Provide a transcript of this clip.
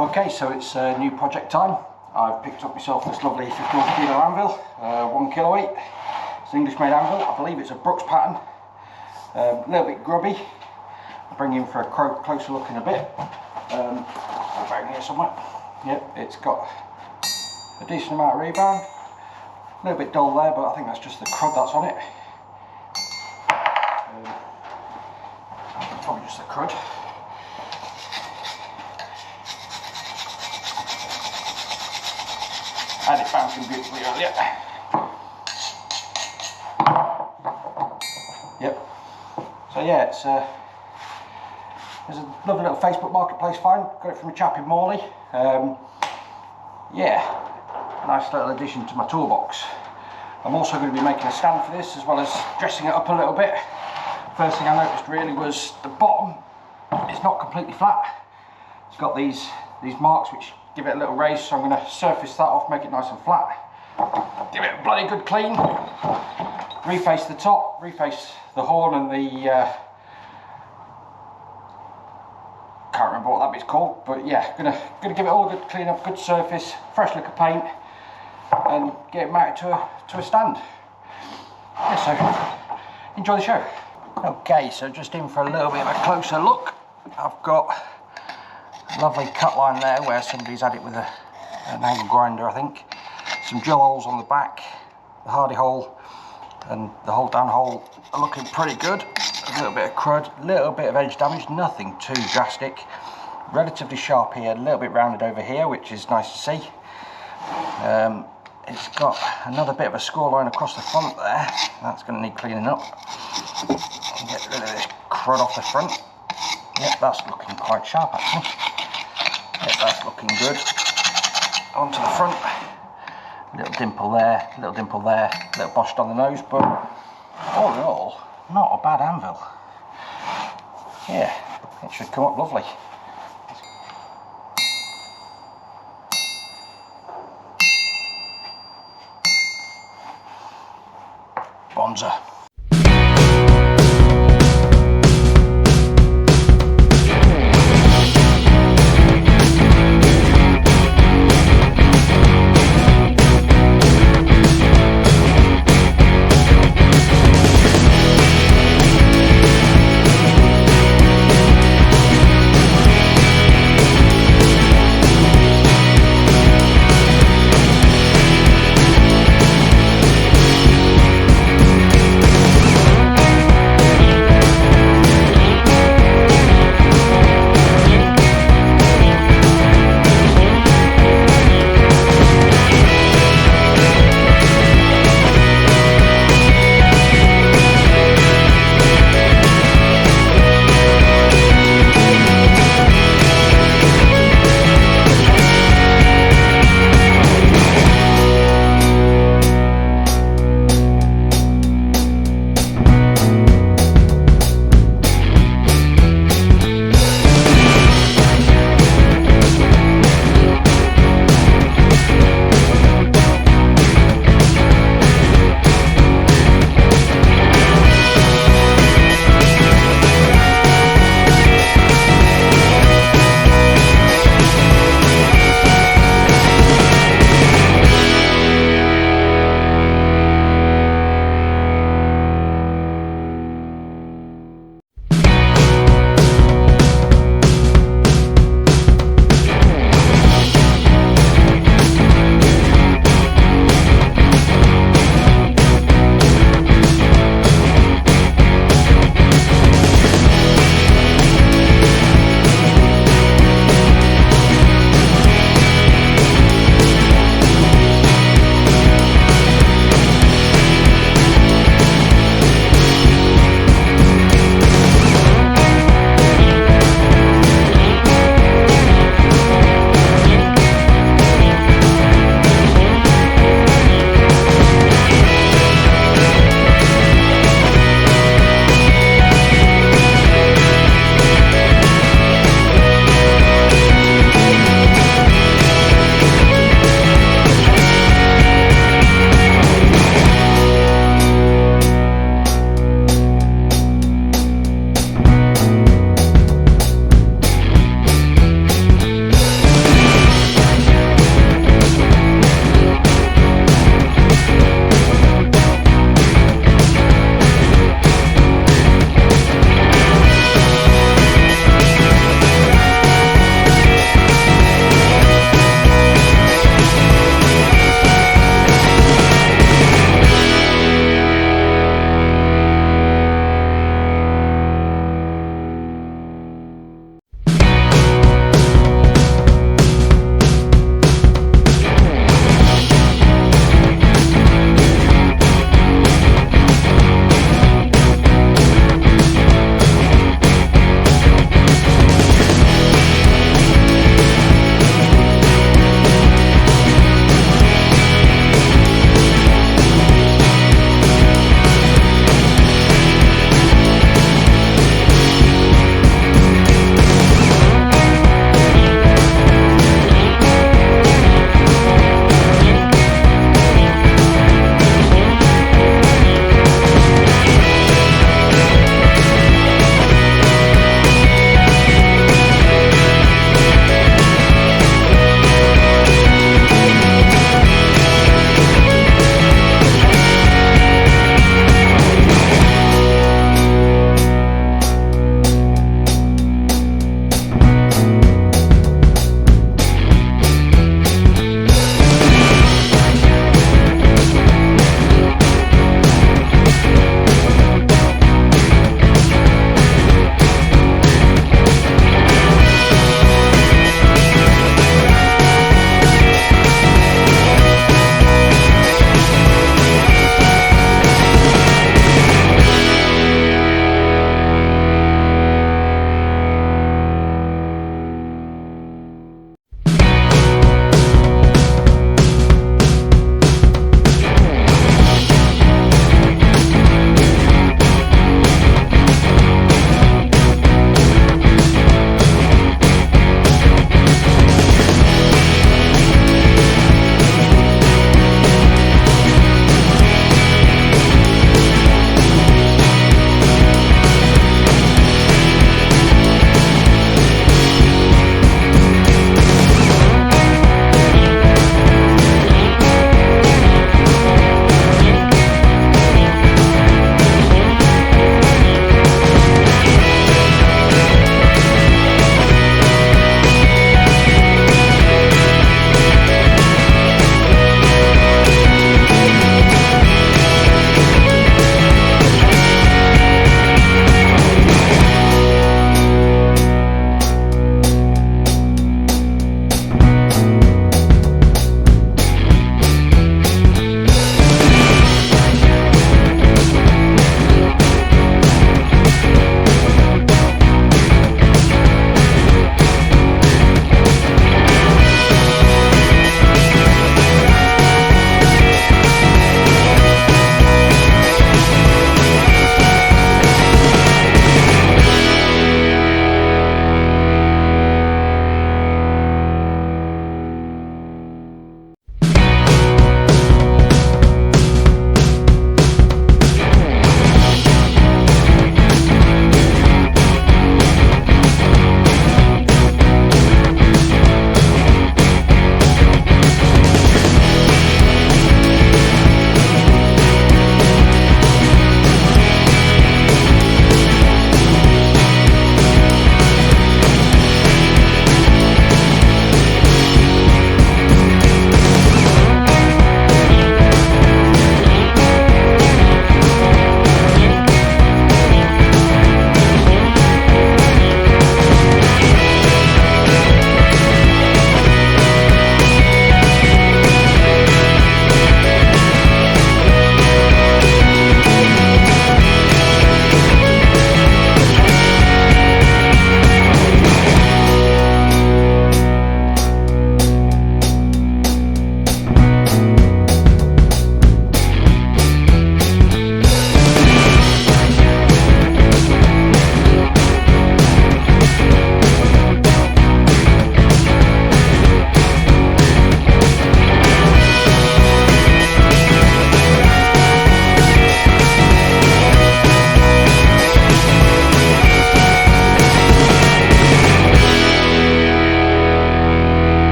Okay, so it's new project time. I've picked up myself this lovely 51 kilo anvil, 1 kilo weight. It's an English made anvil. I believe it's a Brookes pattern. A little bit grubby. I'll bring you in for a closer look in a bit. Back here somewhere. Yep, it's got a decent amount of rebound. A little bit dull there, but I think that's just the crud that's on it. Probably just the crud. I had it bouncing beautifully earlier. Yep. So yeah, it's there's a lovely little Facebook marketplace find. Got it from a chap in Morley. Yeah, nice little addition to my toolbox. I'm also going to be making a stand for this, as well as dressing it up a little bit. First thing I noticed really was the bottom is not completely flat. It's got these marks which give it a little raise, so I'm going to surface that off, make it nice and flat. Give it a bloody good clean. Reface the top, reface the horn and the can't remember what that bit's called, but yeah, gonna give it all a good clean up, good surface, fresh lick of paint, and get it mounted to a stand. Yeah, so enjoy the show. Okay, so just in for a little bit of a closer look. I've got a lovely cut line there where somebody's had it with an angle grinder, I think. Some drill holes on the back, the hardy hole and the hold down hole are looking pretty good. A little bit of crud, a little bit of edge damage, nothing too drastic. Relatively sharp here, a little bit rounded over here, which is nice to see. It's got another bit of a score line across the front there. That's going to need cleaning up. Get rid of this crud off the front. Yep, that's looking quite sharp actually. Yep, that's looking good. Onto the front. Little dimple there, little dimple there, little boshed on the nose, but all in all, not a bad anvil. Yeah, it should come up lovely. Bonza.